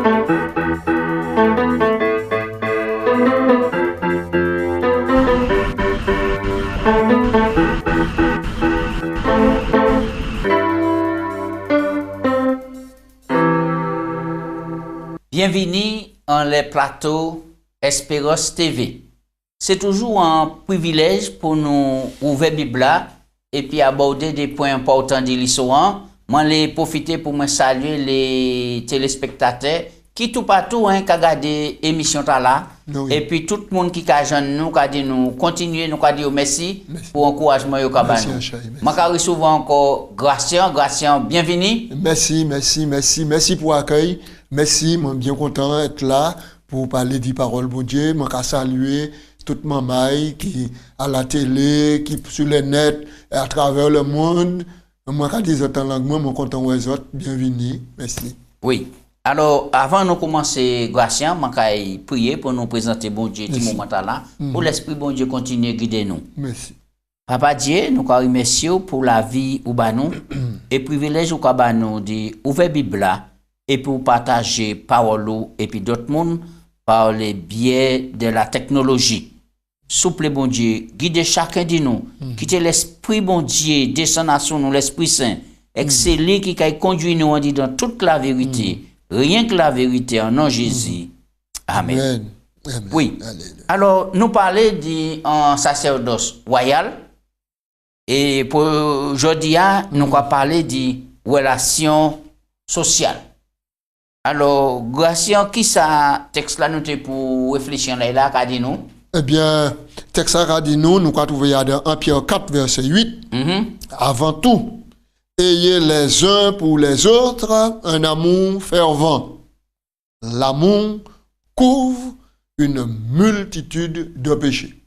Bienvenue en les plateaux Espérance TV. C'est toujours un privilège pour nous ouvrir la Bible et puis aborder des points importants de l'histoire. Moi, les profiter pour me saluer les téléspectateurs qui tout partout qui regardent l'émission là. Oui. Et puis tout le monde qui a nous, qui a dit nous continuer, nous a dit merci pour l'encouragement. Merci. Je recevoir encore Gratien, bienvenue. Merci pour l'accueil. Merci, je suis bien content d'être là pour parler des paroles de Dieu. Je saluer toute maman qui à la télé, qui sur le net, à travers le monde. Je dis en langue, je suis content aux autres. Bienvenue. Merci. Oui. Alors, avant de commencer, Gratien, je vais prier pour nous présenter bon Dieu ce moment-là, pour l'Esprit bon Dieu continue à guider nous. Merci. Papa Dieu, nous remercions pour la vie ou nous et privilège ou nous de ouvrir la Bible et pour partager parole et puis d'autres mondes par le biais de la technologie. Souple bon Dieu, guide chacun de nous, quitte l'Esprit bon Dieu, descend sur nous, l'Esprit Saint, excellent qui conduit nous dans toute la vérité. Rien que la vérité en nom Jésus. Amen. Amen. Oui. Alléluia. Alors, nous parlons d'un sacerdoce royal. Et pour aujourd'hui, nous allons parler de relations sociales. Alors, Gratien, qui ça texte là nous pour réfléchir là, qu'a dit nous? Eh bien, texte là dit nous allons trouver dans 1 Pierre 4, verset 8. Avant tout, ayez les uns pour les autres un amour fervent. L'amour couvre une multitude de péchés.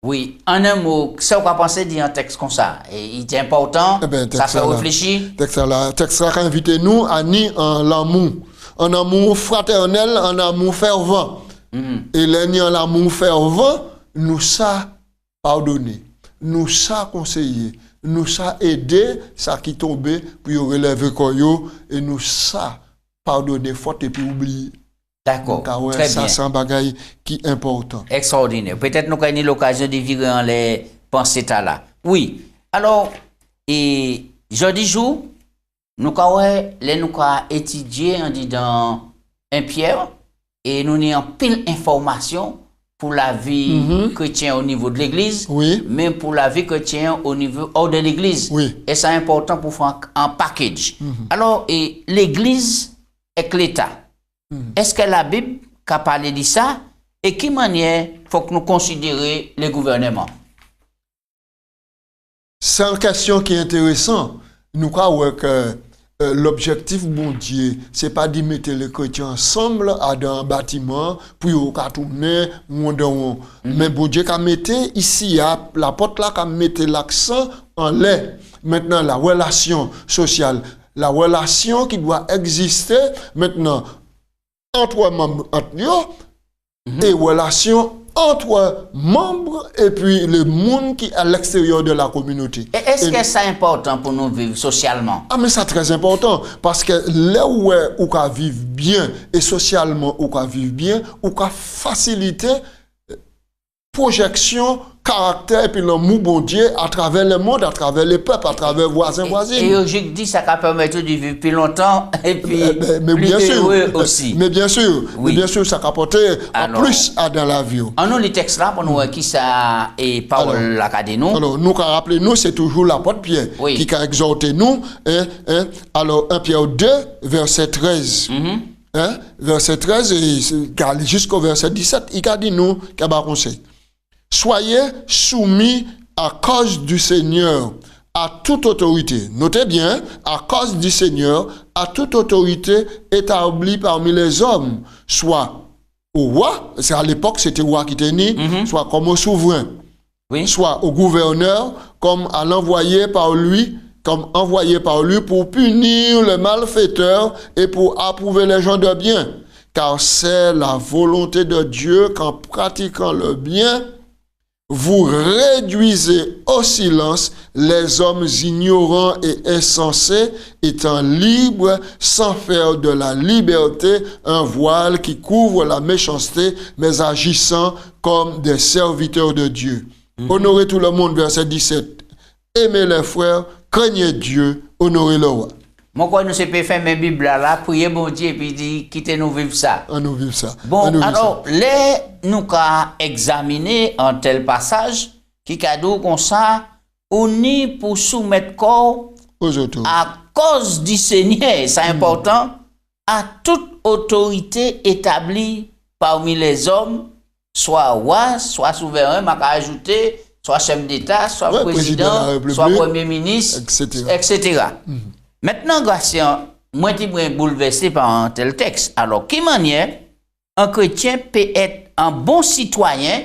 Oui, en un mot, ça on va penser d'un texte comme ça. Et il est important, ça fait réfléchir. Texte là invite nous à nier en l'amour. Un amour fraternel, un amour fervent. Et l'amour fervent, nous ça pardonner, nous ça conseiller. Nous ça aider ça qui tombé puis relever koyo et nous ça pardonner faute et puis oublier. D'accord. Très ça bien. C'est un bagage qui est important. Extraordinaire. Peut-être nous avons eu l'occasion de vivre en les pensées là. Oui. Alors et jeudi jour nous avons étudié dans 1 Pierre et nous avons pile d'informations pour la vie chrétienne au niveau de l'église, même pour la vie chrétienne au niveau hors de l'église. Oui. Et c'est important pour faire un package. Alors, et l'église est l'État. Est-ce que la Bible a parlé de ça? Et quelle manière faut que nous considérions le gouvernement? C'est une question qui est intéressante. Nous croyons que l'objectif, bon Dieu, c'est pas de mettre les chrétiens ensemble à un bâtiment, puis au tourner, mais bon Dieu, qu'a mis ici, à la porte là, qu'a mis l'accent en l'air. Maintenant, la relation sociale, la relation qui doit exister maintenant entre membres, et relation entre membres et puis le monde qui est à l'extérieur de la communauté. Et est-ce que c'est important pour nous vivre socialement? Ah, mais c'est très important parce que là où on vivre bien et socialement on vivre bien, on faciliter projection, caractère et puis l'amour bon Dieu à travers le monde, à travers les peuples, à travers voisins. Et je dis ça va permettre de vivre plus longtemps et puis mais plus bien sûr aussi. Mais bien sûr, ça va apporter en plus dans la vie. En nous les textes là pour nous qui ça et parole la cadé nous. Alors nous quand rappeler nous c'est toujours l'apôtre Pierre qui a exhorté nous alors 1 Pierre 2 verset 13. Verset 13 et jusqu'au verset 17, il a dit nous qu'il a conseil. Soyez soumis à cause du Seigneur à toute autorité. Notez bien, à cause du Seigneur, à toute autorité établie parmi les hommes, soit au roi, c'est à l'époque c'était le roi qui était né, soit comme au souverain, soit au gouverneur, comme à l'envoyé par lui, pour punir le malfaiteur et pour approuver les gens de bien. Car c'est la volonté de Dieu qu'en pratiquant le bien, vous réduisez au silence les hommes ignorants et insensés, étant libres sans faire de la liberté un voile qui couvre la méchanceté, mais agissant comme des serviteurs de Dieu. Honorez tout le monde, verset 17. Aimez les frères, craignez Dieu, honorez le roi. Moi, quoi, nous, c'est pas faire mes Bibles là, prier bon Dieu, et puis dire, quittez nous vivre ça. On nous vive ça. Bon, alors, les nous qu'a examiné un tel passage, qui cadeau comme ça, on est pour soumettre corps aux autorités. À cause du Seigneur, c'est important, à toute autorité établie parmi les hommes, soit roi, soit souverain, m'a ajouté, soit chef d'État, soit président, soit premier ministre, etc. Maintenant, Gratien, moi, je suis bouleversé par un tel texte. Alors, quelle manière un chrétien peut être un bon citoyen,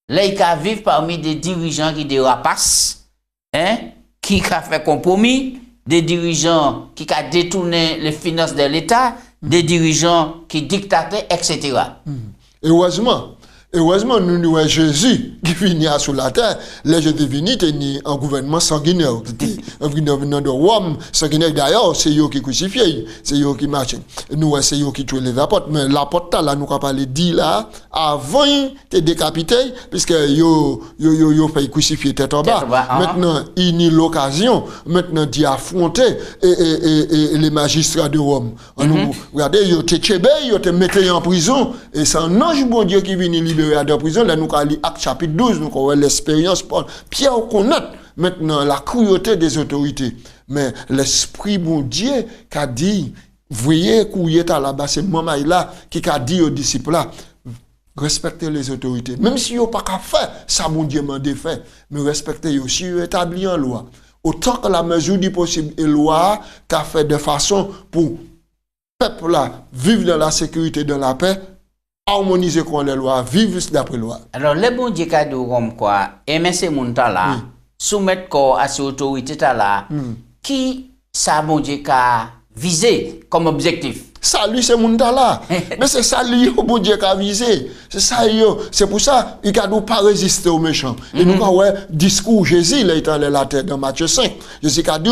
là, il va vivre parmi des dirigeants qui dérapassent, hein, qui a fait compromis, des dirigeants qui ont détourné les finances de l'État, des dirigeants qui dictaient, etc. Heureusement, nous avons Jésus qui vient sur la terre. Là, Jésus venu un gouvernement sanguinaire. Un gouvernement de Rome sanguinaire. D'ailleurs, c'est eux qui crucifient, c'est eux qui marchent. Nous, c'est eux qui tuent les apôtres. Mais l'apôtre, là, nous avons parlé dit là, avant de décapiter, puisque yo fait crucifier tête en bas. Maintenant, il y a l'occasion, maintenant, d'y affronter les magistrats de Rome. Regardez, ils te tchébé, ils te mettent en prison, et c'est un ange bon Dieu qui vient libérer de prison. Là, nous avons lu Acte chapitre 12, nous avons l'expérience. Pierre connaît maintenant la cruauté des autorités. Mais l'esprit bon Dieu qui a dit, voyez, couillé là-bas, c'est maman là qui a dit aux disciples là, respectez les autorités. Même si vous n'avez pas qu'à faire, ça mon Dieu m'a défait. Mais respectez aussi, vous établi en loi. Autant que la mesure du possible et loi qu'a fait de façon pour le peuple là vivre dans la sécurité, dans la paix, harmoniser con les lois, vivre d'après loi. Alors, les bons Dieu cadeau comme quoi, aimer ces gens là, soumettre corps à ces autorités là, qui ça bon Dieu qu'a visé comme objectif. Ça lui c'est mon là. Mais c'est ça lui bon Dieu qu'a visé. C'est ça c'est pour ça il a pas résister aux méchants. Et nous avons discours Jésus là étant la tête dans Matthieu 5. Jésus a dit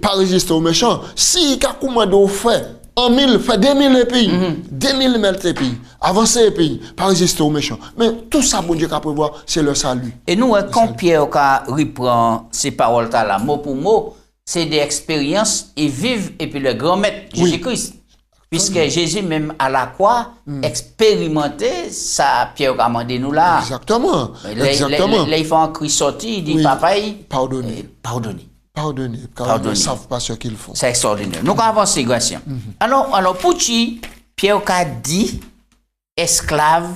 pas résister aux méchants. Si il a commandé au fait en 1000, fait 2000 pays, 2000 pays, avancer les pays, pas résister aux méchants. Mais tout ça, bon Dieu, qu'à prévoir, c'est le salut. Et nous, quand Pierre reprend ces paroles-là, mot pour mot, c'est des expériences et vivent, et puis le grand maître, Jésus-Christ. Puisque Jésus, même à la croix, expérimentait ça, Pierre a demandé nous là. Exactement. Là, il faut un cri sorti, il dit, papa, pardonnez. Pardonnez. Car ils ne savent pas ce qu'ils font. C'est extraordinaire. Nous avons avancé, Gratien. Alors, pour qui, Pierre a dit, esclave,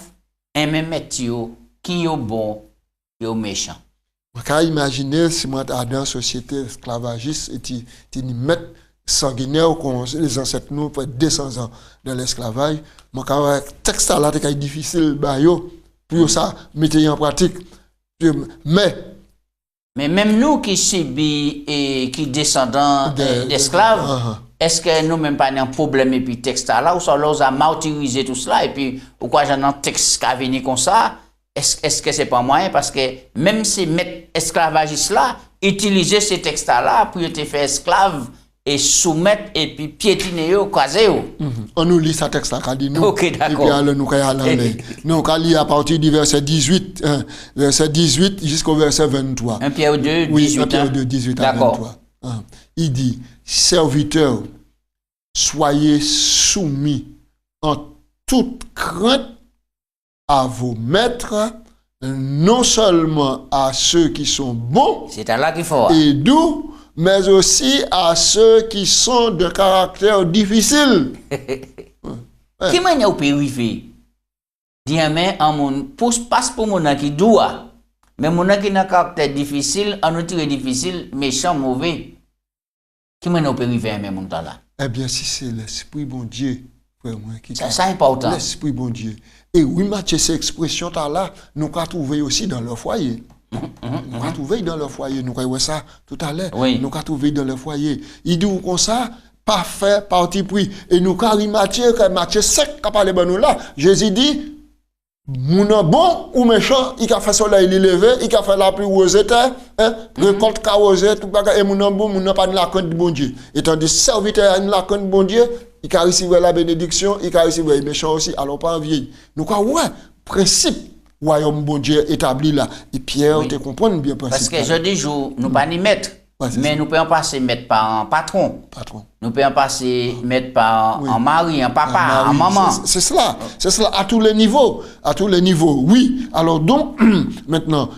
aimez mettre qui est bon, qui est méchant. Je peux imaginer si moi, dans une société esclavagiste, et tu mets sanguinaire, comme les ancêtres nous, pour 200 ans dans l'esclavage, moi, quand un texte là, c'est difficile, pour ça, mettre en pratique. Mais même nous qui subissons et qui descendons d'esclaves, est-ce que nous même pas un problème et puis texte là, ou soit là, on a martyrisé tout cela, et puis, ou quoi, j'ai un texte qui a venu comme ça, est-ce que c'est pas moyen? Parce que même ces maîtres esclavagistes là, utiliser ces textes là pour te faire esclave, et soumettre, et puis piétiner, craser. On nous lit ce texte là, qu'a dit nous. Ok, d'accord. Et puis, nous allons nous lire à partir du verset 18, verset 18 jusqu'au verset 23. 1 Pierre 2, 18. Oui, 1 Pierre 2, 18 à 23. Il dit, serviteurs, soyez soumis en toute crainte à vos maîtres, non seulement à ceux qui sont bons c'est à là qu'il faut. Et doux, mais aussi à ceux qui sont de caractère difficile. Qui m'a ou périphé? Dire mais en mon passe pour mon qui doit, mais mon qui n'a caractère difficile, en outil difficile, méchant, mauvais. Qui m'a ou périphé mais mon là? Eh bien, si c'est l'esprit bon Dieu, qui c'est important. L'esprit bon Dieu. Et oui, Mathieu, ces expressions là, nous avons trouvé aussi dans leur foyer. Nous avons trouvé dans leur foyer, nous avons ça tout à l'heure. Oui. Nous avons trouvé dans leur foyer. Il dit comme ça, parfait, parti pris. Et nous avons Matthieu 5 qui a parlé de nous là. Jésus dit, Mounan bon ou méchant, il a fait soleil levé, il a fait la pluie rosée, récolte carosée, tout bagage, et mounan bon, mounan pas de la compte de bon Dieu. Et tandis serviteur a de la compte de bon Dieu, il a reçu la bénédiction, il a reçu le méchant aussi, alors pas en vieille. Donc, ouais, principe, royaume bon Dieu établi là. Et Pierre, tu comprends bien Parce principe. que je dis, nous pas ni mettre. Mais nous pouvons passer mettre par un patron. Nous pouvons passer mettre par un mari, un papa, un maman. C'est cela à tous les niveaux, oui. Alors donc maintenant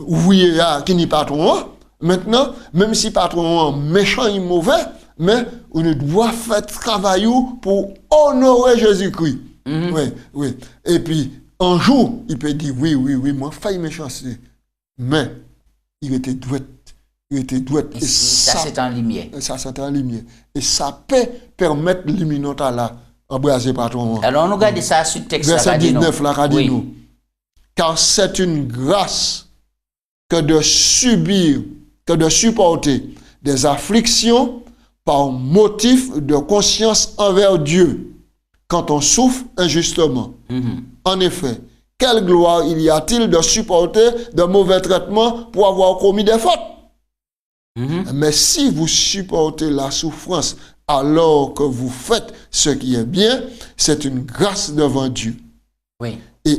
oui qui n'est patron, maintenant même si patron méchant et mauvais, mais on doit faire travail pour honorer Jésus-Christ. Oui. Et puis un jour, il peut dire oui, moi failli méchanceté. Mais il était doué. Et ça c'est en lumière. Et ça peut permettre l'imminenta là, embraser patron. Alors nous regardons ça sur le texte. Verset 19 là, nous. Car c'est une grâce que de supporter des afflictions par motif de conscience envers Dieu quand on souffre injustement. En effet, quelle gloire il y a-t-il de supporter de mauvais traitements pour avoir commis des fautes? Mais si vous supportez la souffrance alors que vous faites ce qui est bien, c'est une grâce devant Dieu. Oui. Et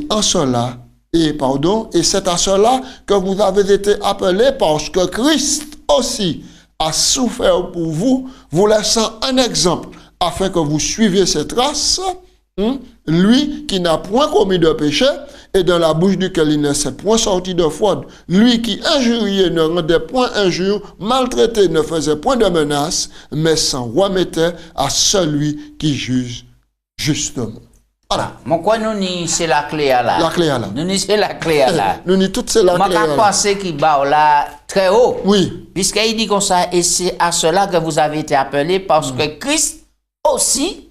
c'est à cela que vous avez été appelés parce que Christ aussi a souffert pour vous, vous laissant un exemple afin que vous suiviez ses traces. Lui qui n'a point commis de péché et dans la bouche duquel il ne s'est point sorti de fraude, lui qui injuriait ne rendait point injure, maltraité ne faisait point de menace, mais s'en remettait à celui qui juge justement. Voilà. Mon quoi nous ni c'est la clé à là. La clé à là. Nous ni c'est la clé à là. Nous ni toute c'est la clé à là. Moi penser qu'il bat là très haut. Oui. Puisqu'il dit comme ça et c'est à cela que vous avez été appelés parce que Christ aussi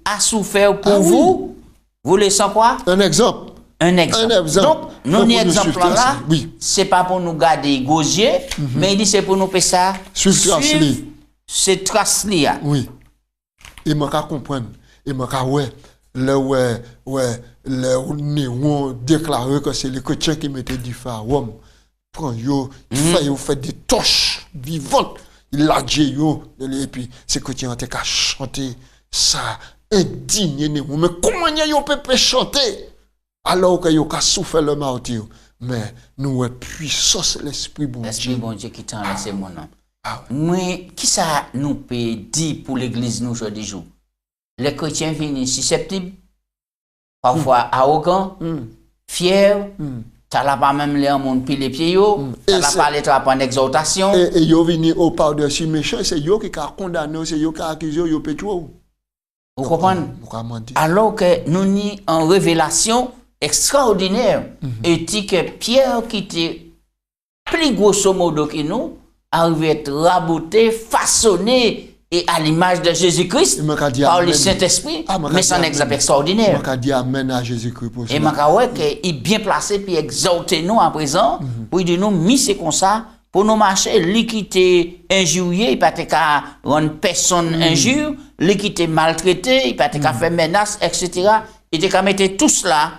a souffert pour vous. Vous laissez quoi? Un exemple. Donc, nous, l'exemple là, c'est pas pour nous garder gosier, mais il dit c'est pour nous faire ça. Suivre ces traces-là. Oui. Et moi, je comprends. Et moi, le néon déclaré que c'est les chrétiens qui mettaient du feu à Rome. Prends yo, fait des torches vivantes. Il l'a dit yo, et puis ces chrétiens ont qu'à chanter ça. Indigne, mais comment yon peut chanter alors que yon a souffert le martyr? Mais nous avons puissance l'Esprit bon Dieu. L'Esprit bon Dieu qui t'en laisse mon nom. Mais qui ça nous peut dire pour l'Église nous aujourd'hui? Les chrétiens viennent susceptibles, parfois arrogants, fiers, ça n'a pas même l'air mon pied les pieds, ça n'a pas l'air en exaltation. Et yon viennent au par-dessus méchant, c'est yon qui a condamné, c'est yon qui a accusé, yon peut tuer. Vous comprenez? Alors que nous avons une révélation extraordinaire. Et dit que Pierre, qui était plus grosso modo que nous, arrive à être raboté, façonné et à l'image de Jésus-Christ par le Saint-Esprit. Mais c'est un exemple extraordinaire. Je dis amen à Jésus-Christ pour ça. Et je est bien placé pour exalter nous à présent, pour dire nous, mis c'est comme ça. Pour nous marcher, l'équité injuriée, il ne peut pas rendre personne injure, l'équité maltraitée, il ne peut pas faire menace, etc. Il peut mettre tout cela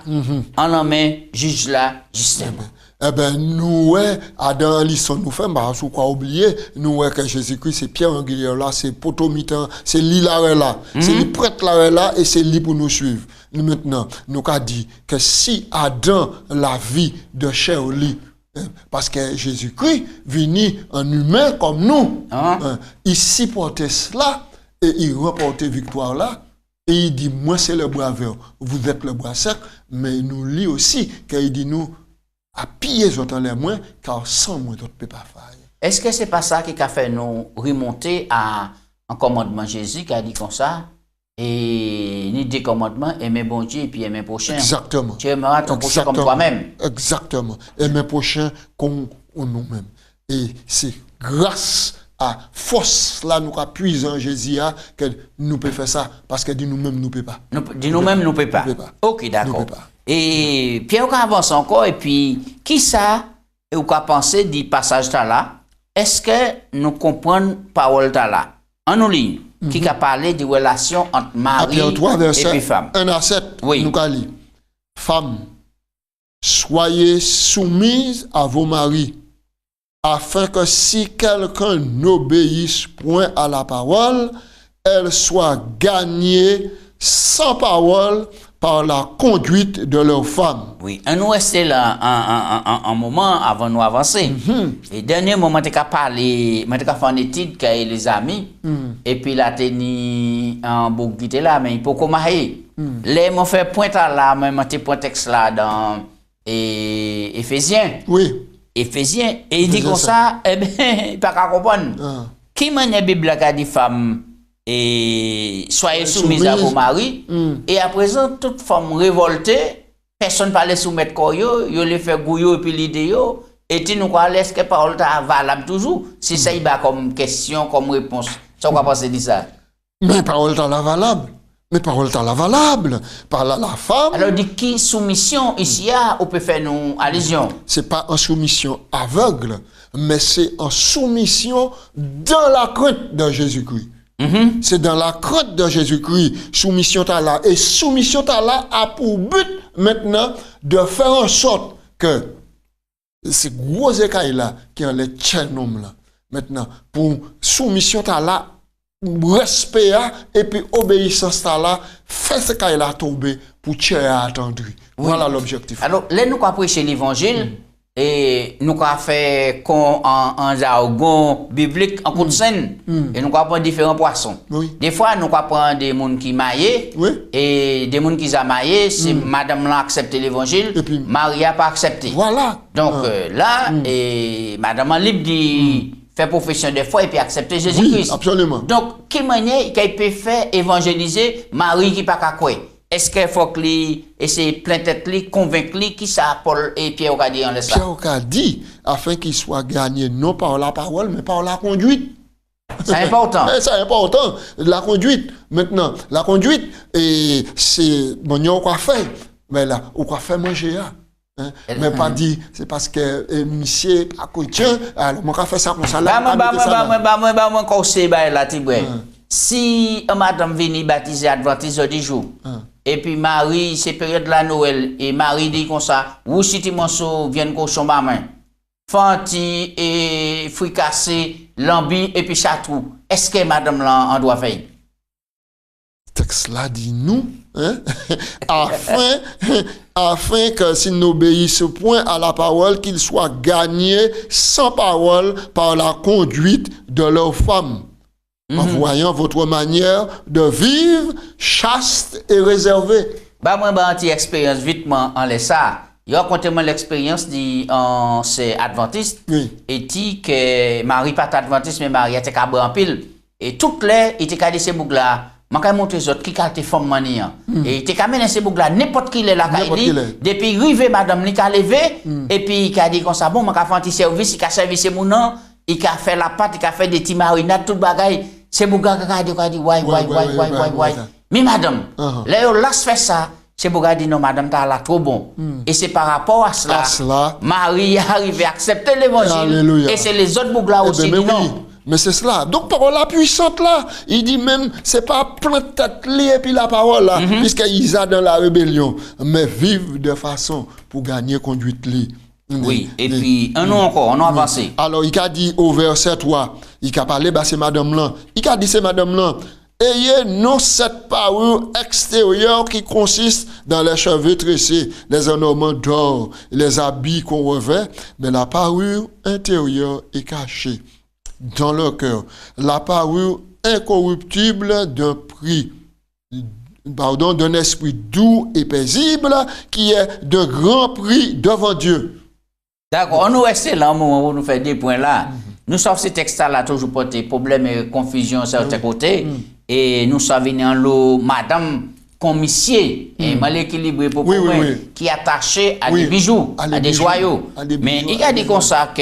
en la main, juge là, justement. Eh bien, nous, Adam, l'histoire nous fait, parce qu'on oublier, nous, que Jésus-Christ, c'est Pierre Angulaire là, c'est Potomitan, c'est lui là, c'est lui prêtre là, et c'est lui pour nous suivre. Maintenant, nous avons dit que si Adam, la vie de chair, parce que Jésus-Christ venu en humain comme nous, il supportait cela et il remportait victoire là. Et il dit, moi c'est le bras vert, vous êtes le bras sec, mais nous lit aussi qu'il dit nous à piller autant les moins, car sans moi d'autres ne peut pas faire. Est-ce que c'est pas ça qui a fait nous remonter à un commandement Jésus qui a dit comme ça? Et ni des commandements, aimer bon Dieu et puis aimer prochain. Exactement. Tu aimeras ton prochain comme toi-même. Exactement. Aimer prochain comme nous-mêmes. Et c'est grâce à force là nous appuie en Jésus que nous pouvons faire ça parce que de nous-mêmes nous ne pouvons pas. De nous-mêmes nous ne pouvons pas. Ok, d'accord. Et puis on avance encore et puis qui ça et on a pensé du passage là? Est-ce que nous comprenons parole là? En nous ligne. Qui a parlé de relation entre mari et puis femme. 1 à 7, nous avons dit, femme, soyez soumises à vos maris, afin que si quelqu'un n'obéisse point à la parole, elle soit gagnée sans parole par la conduite de leurs femmes. Oui, on nous restait là un moment avant nous avancer. Et dernier moment, tu as parlé, tu as fait une étude avec les amis, et puis là, tu as un bouc qui était là, mais il faut qu'on marie. Là, m'ont fait point là, même tu point texte là dans Éphésiens. Oui. Éphésiens. Et il dit comme ça, eh bien, il pas qu'à comprendre. Qui m'a dit la Bible qui a dit femme et soyez soumises à vos maris. Et à présent, toute femme révoltée, personne ne parlait soumettre quoi yo les fait gouillot et puis l'idée yo. Et tu nous crois est-ce que parole ta valable toujours? Si ça y va comme question, comme réponse. Ça quoi penser de ça? Mais parole ta la valable. Mais parole ta la valable. Parle à la femme. Alors dit qui soumission ici on peut faire nous allusion. C'est pas en soumission aveugle, mais c'est en soumission dans la crainte de Jésus-Christ. C'est dans la crainte de Jésus-Christ, soumission à là. Et soumission à là a pour but maintenant de faire en sorte que ces gros écailles là qui ont les tchénoms là, maintenant pour soumission à là, respect et puis obéissance à là, faire ces écailles là tomber pour tirer attendri. Voilà l'objectif. Alors, là nous avons prêché l'évangile. Et nous avons fait en jargon biblique, en coup de scène. Et nous avons différents poissons. Oui. Des fois, nous avons des gens qui maillent. Oui. Et des gens qui ont maillé, si madame l'a accepté l'évangile, Marie n'a pas accepté. Voilà. Donc là, et madame libre dit faire profession de foi et puis accepter Jésus-Christ. Oui, absolument. Donc, qui manière qu'il peut faire évangéliser Marie qui n'a pas quoi? Est-ce qu'il faut qu'il essaie plein tête li, convaincre li, qui ça Paul et Pierre a dit en laisse ça? Pierre a dit, afin qu'il soit gagné non par la parole, mais par la conduite. C'est important. C'est important, la conduite. Maintenant, la conduite, et c'est, bon, on quoi faire, mais là, on quoi faire manger, hein? Mais pas dit, c'est parce que monsieur à côté, alors, on va faire ça comme ça. Bah, conseil, là, si un madame vient baptiser Adventiste du jour, et puis Marie, c'est période de la Noël, et Marie dit comme ça, ou si tu m'en viens cochon ma main, fanti et fruits cassés, lambi et puis chatrou, est-ce que madame là en doit faire? Texte là dit nous, hein? afin que s'ils n'obéissent point à la parole, qu'ils soient gagnés sans parole par la conduite de leurs femmes. En voyant votre manière de vivre chaste et réservée. Bah moi bah anti expérience vitement en laisse ça. Yo raconté moi l'expérience dit c'est adventiste et dit que Marie pas adventiste mais Marie était cabri en pile et toutes les était cadé ces boucles là. Man ka montre autres qui qualité forme mani et était ka mener ces boucles là n'importe qui est là dit depuis rivé madame li ka levé et puis ka dit comme ça bon man ka fait un petit service, il ka service mon nom, il ka fait la pâte, il ka fait des petits marinades tout bagaille. C'est Bouga qui dit, ouais. Mais madame, là, là, fait ça. C'est Bouga dit, non, madame, t'as là trop bon. Et c'est par rapport à cela, Marie arrive à accepter l'évangile. Et c'est les autres Bouga aussi qui non. Mais c'est cela. Donc, parole la puissante là, il dit même, c'est pas plein de tête et puis la parole là, puisqu'ils sont dans la rébellion, mais vivent de façon pour gagner conduite li. Oui, et puis, un an encore, on a avancé. Alors, il a dit au verset 3, il a parlé, bah, c'est madame là. Il a dit, c'est madame là. Ayez non cette parure extérieure qui consiste dans les cheveux tressés, les ornements d'or, les habits qu'on revêt, mais la parure intérieure est cachée dans le cœur. La parure incorruptible d'un esprit doux et paisible qui est de grand prix devant Dieu. D'accord, on nous reste là au moment où nous faisons des points là. Nous savons que ces textes-là toujours porté problème et confusion sur certains côtés. Et nous savons en l'eau, madame commissaire, et mal équilibré pour qui est attaché à des bijoux, à des joyaux. Mais il a dit comme ça que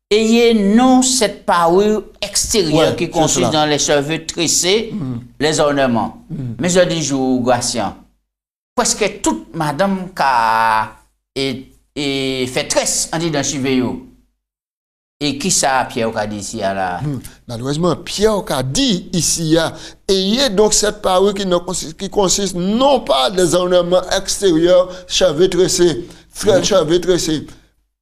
ayez non cette parure extérieure qui consiste dans les cheveux tressés, les ornements. Mais je dis, Gratien, presque toute madame qui a et fait tresse en dit dans cheveux Et qui ça, Pierre a dit ici, là? Malheureusement, Pierre a dit ici, ayez donc cette parure qui consiste non pas des ornements extérieurs, cheveux tressés, frère cheveux tressés.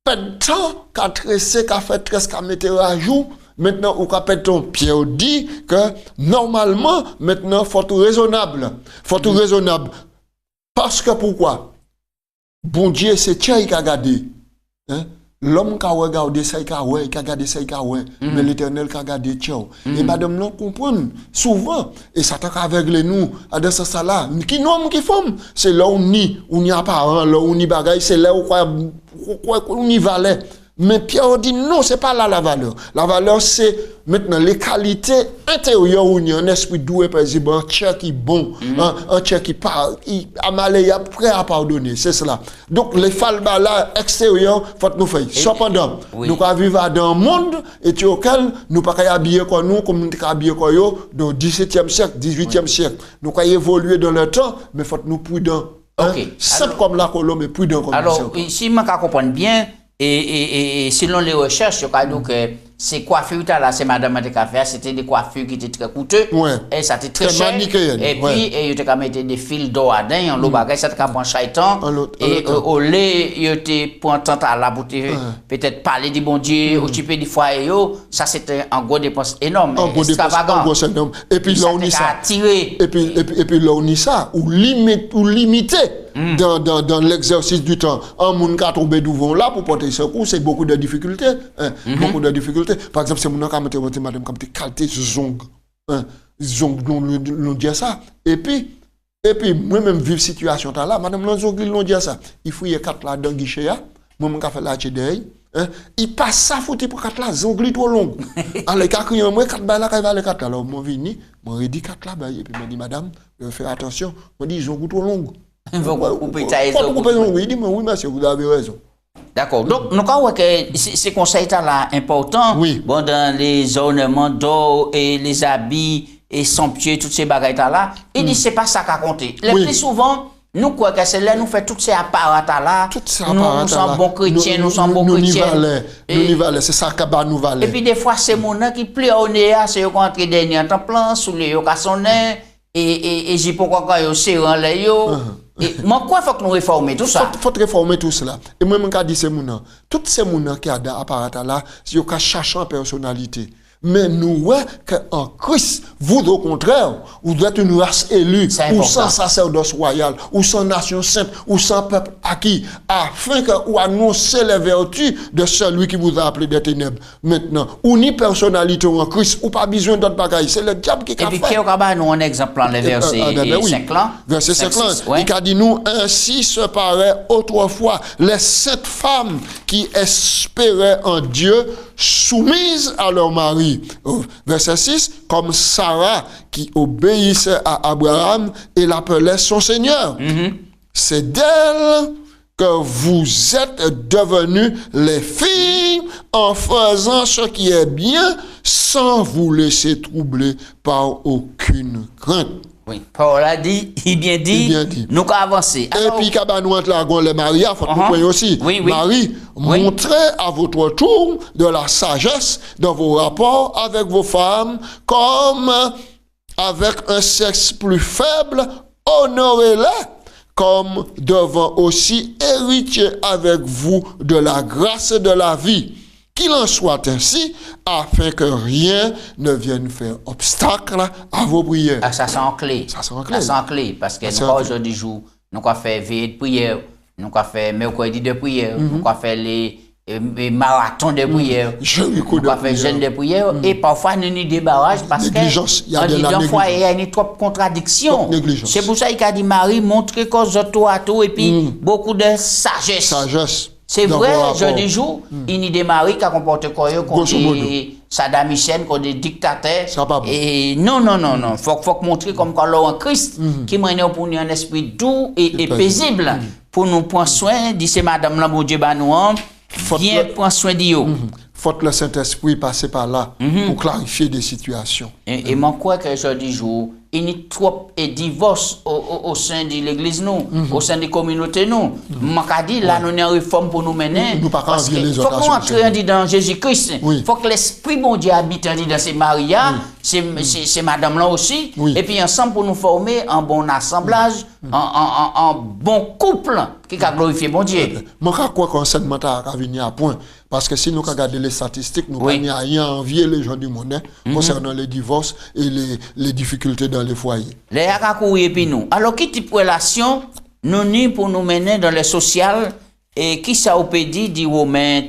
Pas de temps qu'a tressé, qu'a fait tresse, qu'a mis à jour. Maintenant, au capéton, Pierre dit que normalement, maintenant, faut tout raisonnable. Faut tout raisonnable. Parce que pourquoi? Bon Dieu, c'est Dieu qui a gardé. Hein? L'homme qui a regardé ça, il a regardé ça, il a mais l'Éternel qui a gardé Dieu. Et madame, nous comprenons souvent, et ça t'a aveuglé nous, à de ça là, qui nous qui font, c'est là où on y apparent, là où on y bagaille, c'est là où on y valait. Mais Pierre dit non, c'est pas là la valeur. La valeur, c'est maintenant les qualités intérieures où il y a un esprit doué, par exemple, un cœur qui est bon, un cœur qui parle, amalé, prêt à pardonner. C'est cela. Donc, les falbas là, extérieurs, faut nous faire. Cependant, nous allons vivre dans un monde et auquel nous ne pouvons pas habiller comme nous, comme nous sommes habillés comme nous, dans le 17e siècle, 18e siècle. Nous allons évoluer dans le temps, mais il faut nous prudents. Simple comme la colombe, mais prudent comme alors, si je comprends bien, et selon les recherches, je crois que ces coiffures là, c'est madame de café, c'était des coiffures qui étaient très coûteuses. Et ça était très cher. Et puis, il y avait des fils d'or à dingue, en l'eau bagage, ça était un bon chaitan. Et au lait, il était pointant à la bouteille, peut-être parler du bon Dieu, occuper du foyer, ça c'était un gros dépense énorme. Un gros dépense énorme. Et puis là, on y ça. Et puis là, on y ça, ou limité. Dans l'exercice du temps, un monde qui a tombé devant là pour porter secours, c'est beaucoup de difficultés. Beaucoup de difficultés. Par exemple, c'est mon qui a mis madame comme des qualités zong. Zong, l'on dit ça. Et puis, moi-même, vivre situation là, madame l'on dit ça. Il faut y avoir 4 là dans le guichet, moi, je fait la HDI. Il passe ça, foutu pour 4 là, zongli trop long. Alors, quand il y a 4 là, il va les 4 là. Alors, moi, vini, moi, je dis 4 là, et puis, je dis, madame, faites attention. Moi, je dis, zongli trop long. Il faut couper ça. Oui, il dit, oui, monsieur, vous avez raison. D'accord. Donc, nous avons que ces conseils-là importants, bon, dans les ornements d'or et les habits et somptueux, toutes ces bagailles-là, il dit, c'est pas ça qu'a compté. Le plus souvent, nous croyons que c'est là, nous faisons tous ces apparats-là. Nous sommes bons chrétiens, nous sommes bons chrétiens. Nous c'est ça qui nous valait. Et puis, des fois, c'est mon qui plaît au nez, c'est eux qui entrent dernier temps plein, sous les yeux qui sont nez, et j'ai pourquoi quand ils serrent les yeux. Et moi, quoi faut que nous réformer tout ça? Faut réformer tout cela. Et moi, je dis c'est mon toutes ces gens qui ont des appareils là, c'est qu'ils cherchent en personnalité. Mais nous, qu'en Christ, vous, au contraire, vous êtes une race élue, ou sans sacerdoce royal, ou sans nation sainte, ou sans peuple acquis, afin que vous annoncez les vertus de celui qui vous a appelé des ténèbres. Maintenant, ou ni personnalité en Christ, ou pas besoin d'autres bagailles, c'est le diable qui a fait. Et puis, qui a nous un exemple dans les versets 5 là? Verset 5 là, il a dit nous, ainsi se paraît autrefois les 7 femmes qui espéraient en Dieu, soumises à leur mari. Verset 6, comme Sarah qui obéissait à Abraham et l'appelait son Seigneur. C'est d'elle que vous êtes devenus les filles en faisant ce qui est bien sans vous laisser troubler par aucune crainte. Oui, Paul a dit, il bien dit, nous avons avancé. Et puis, quand nous entrons les mariés, il faut que nous aussi. Marie, montrez à votre tour de la sagesse dans vos rapports avec vos femmes, comme avec un sexe plus faible, honorez-les, comme devant aussi héritier avec vous de la grâce de la vie. Qu'il en soit ainsi, afin que rien ne vienne faire obstacle à vos prières. Ah, ça sent clé. Ça sent clé. Parce que nous, aujourd'hui, nous avons fait veille de prière, nous avons fait mercredi de prière, nous avons fait les marathons de prière, nous avons fait jeûne de prière, et parfois nous nous débarrassons parce que dans le foyer, il y a une trop contradiction. C'est pour ça qu'il a dit Marie, montrez qu'on se à tout, et puis beaucoup de sagesse. C'est vrai, je dis jour, il y a des maris qui ont comporté comme Saddam Hussein, comme des dictateurs. Et non. Faut montrer comme quand l'on Christ, qui mène pour nous un esprit doux et paisible, pour nous prendre soin, dit c'est madame là, mon Dieu, viens prendre soin de vous. Faut que le Saint-Esprit passe par là pour clarifier des situations. Et moi, quoi que je dis jour, il y a trop de divorces au sein de l'église, nous, au sein des communautés, nous. Je dis, là, nous avons une réforme pour nous mener. Parce qu'il faut qu'on entre dans Jésus-Christ. Il faut que l'Esprit bon Dieu habite dans ces Maria, c'est madame là aussi. Et puis ensemble pour nous former en bon assemblage, en bon couple qui a glorifié bon Dieu. Je crois qu'enseignement a venir à point. Parce que si nous regardons les statistiques, nous n'avons rien à envier les gens du monde concernant les divorces et les difficultés dans les foyers. Les Akakoui et puis nous. Alors, quel type de relation nous avons pour nous mener dans le social et qui ça peut dire du Romains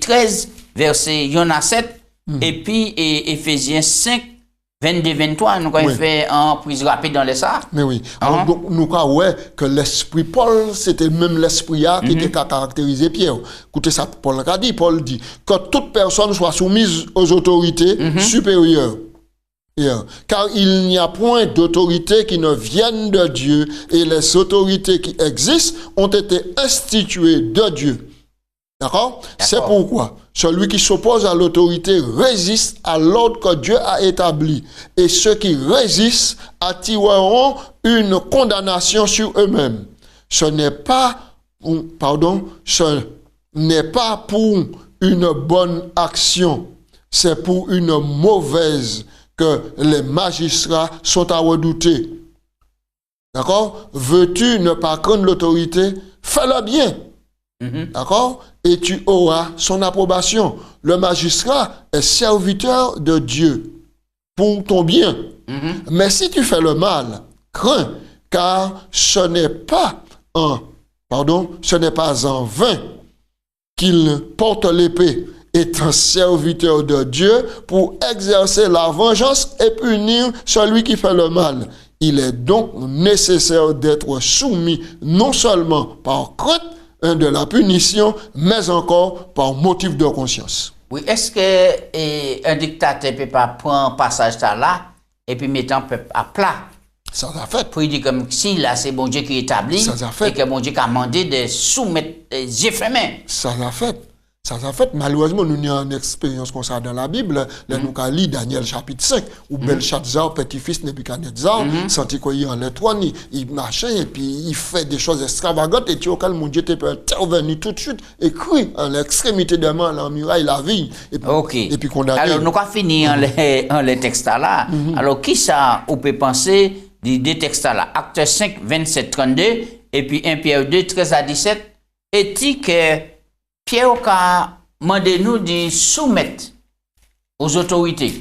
13, verset 7 et puis Éphésiens 5, 22-23, nous avons fait en prise rapide dans les ça. Mais oui. Alors, donc, nous avons que l'esprit Paul, c'était même l'esprit qui était caractérisé Pierre. Écoutez ça, Paul a dit. Paul dit que toute personne soit soumise aux autorités supérieures. Car il n'y a point d'autorité qui ne vienne de Dieu et les autorités qui existent ont été instituées de Dieu. D'accord? C'est pourquoi celui qui s'oppose à l'autorité résiste à l'ordre que Dieu a établi. Et ceux qui résistent attireront une condamnation sur eux-mêmes. Ce n'est pas pour une bonne action, c'est pour une mauvaise que les magistrats sont à redouter. D'accord? Veux-tu ne pas craindre l'autorité? Fais-le bien. D'accord? Et tu auras son approbation. Le magistrat est serviteur de Dieu pour ton bien. Mais si tu fais le mal, crains, car ce n'est pas en vain qu'il porte l'épée, étant serviteur de Dieu pour exercer la vengeance et punir celui qui fait le mal. Il est donc nécessaire d'être soumis non seulement par crainte de la punition, mais encore par motif de conscience. Oui, est-ce que un dictateur ne peut pas prendre un passage là et puis mettre un peuple à plat? Ça a fait. Pour dire comme si là c'est bon Dieu qui établit et que bon Dieu a demandé de soumettre les yeux fermés. Ça a fait. Ça a fait. Malheureusement, nous avons une expérience comme ça dans la Bible. Là, nous avons lu Daniel chapitre 5, où Belshazzar, petit-fils Nebuchadnezzar, senti qu'il en trône, il marchait et puis il fait des choses extravagantes et tu vois, mon Dieu peut intervenir tout de suite, écrit en l'extrémité des mains, la muraille, la vie. Et puis condamné. Alors, nous avons fini en les textes là. Alors, qui ça, on peut penser des textes là? Acte 5, 27, 32, et puis 1 Pierre 2, 13 à 17, et que Pierre a demandé nous de soumettre aux autorités.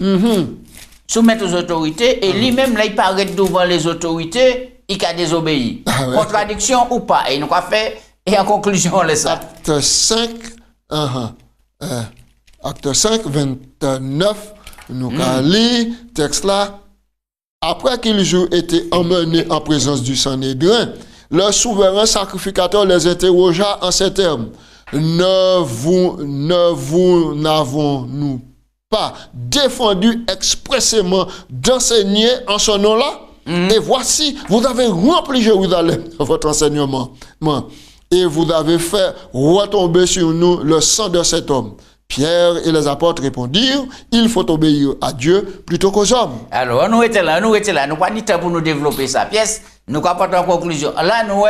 Soumettre aux autorités, et lui-même, là, il paraît devant les autorités, il a désobéi. Contradiction ou pas? Et nous avons fait, et en conclusion, on laisse ça. Acte 5, Acte 5, 29, nous avons lu texte là. Après qu'ils eurent été emmenés en présence du Sanhédrin, le souverain sacrificateur les interrogea en ces termes. N'avons-nous pas défendu expressément d'enseigner en ce nom-là? Et voici, vous avez rempli Jérusalem de votre enseignement. Et vous avez fait retomber sur nous le sang de cet homme. Pierre et les apôtres répondirent, il faut obéir à Dieu plutôt qu'aux hommes. Alors, nous étions là, nous pas dit temps pour nous développer sa pièce, nous pas en conclusion. Là, nous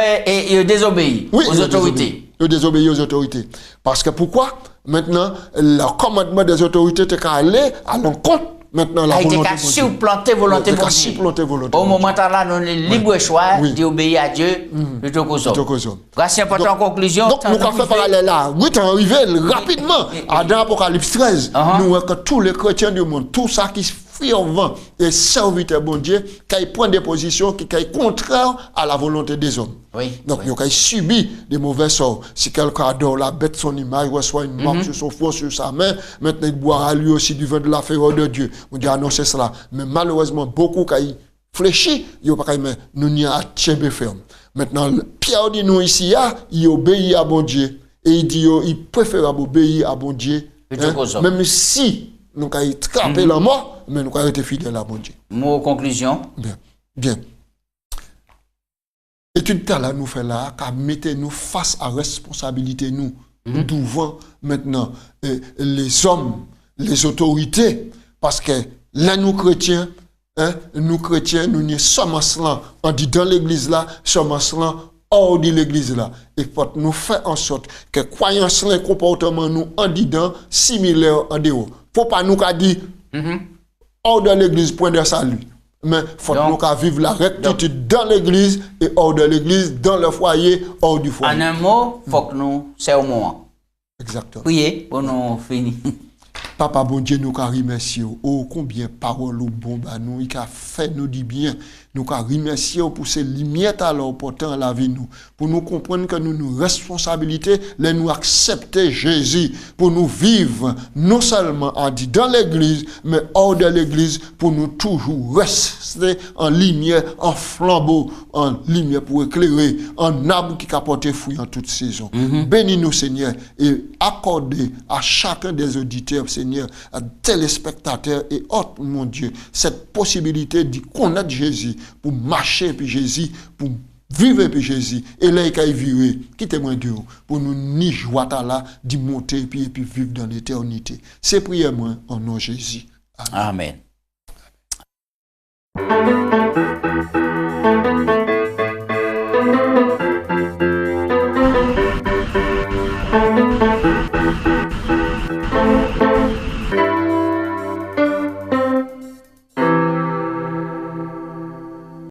désobéir aux autorités. Nous désobéir aux autorités. Parce que pourquoi? Maintenant, le commandement des autorités est allé à l'encontre. Maintenant, la volonté de Dieu. Au moment là, nous avons le libre choix d'obéir à Dieu plutôt qu'aux hommes. Voici un peu en conclusion. Donc, nous avons fait parallèle là. Oui, tu es arrivé rapidement dans l'Apocalypse 13. Nous voyons que tous les chrétiens du monde, tout ça qui fervent et serviteurs bon Dieu, qui prennent des positions qui sont contraires à la volonté des hommes. Donc, ils ont subi des mauvais sorts. Si quelqu'un adore la bête, son image, reçoit une marque sur son front, sur sa main, maintenant il boira lui aussi du vin de la fureur de Dieu. On dit annoncer cela. Mais malheureusement, beaucoup qui fléchissent, ils n'ont pas mais nous n'y a tchébé ferme. Maintenant, Pierre dit nous ici, il obéit à bon Dieu. Et il dit il préfère obéir à bon Dieu. Même si nous avons trappé la mort, mais nous avons été fidèles à bon Dieu. Mot conclusion. Bien. Étude là nous fait là, qu'à mettre nous face à responsabilité nous devant maintenant les hommes, les autorités, parce que là nous chrétiens, nous chrétiens, nous sommes cela, on dit dans l'église là, sommes cela, hors de l'église là. Et faut nous faire en sorte que croyance, les comportements nous en dedans, similaires en dehors. Faut pas nous dire, hors de l'église, point de salut. Mais faut nous vivre la rectitude dans l'église et hors de l'église, dans le foyer, hors du foyer. En un mot, faut que nous, c'est au moment. Exactement. Priez pour nous finir. Papa bon Dieu, nous remercions. Oh, combien parole ou bon bah nous, il a fait nous du bien. Nous remercions pour ces lumières alors pourtant la vie nous. Pour nous comprendre que nous nous responsabilité, les nous accepter Jésus. Pour nous vivre, non seulement dans l'église, mais hors de l'église, pour nous toujours rester en lumière, en flambeau, en lumière pour éclairer, en arbre qui a porté fruit en toute saison. Bénis-nous, Seigneur, et accordez à chacun des auditeurs, Seigneur, à téléspectateurs et autres, mon Dieu, cette possibilité de connaître Jésus, pour marcher puis Jésus, pour vivre puis Jésus, et là il vivre, quittez-moi Dieu, pour nous ni joie là, d'y monter puis vivre dans l'éternité. C'est prière moi en nom de Jésus. Amen. Amen.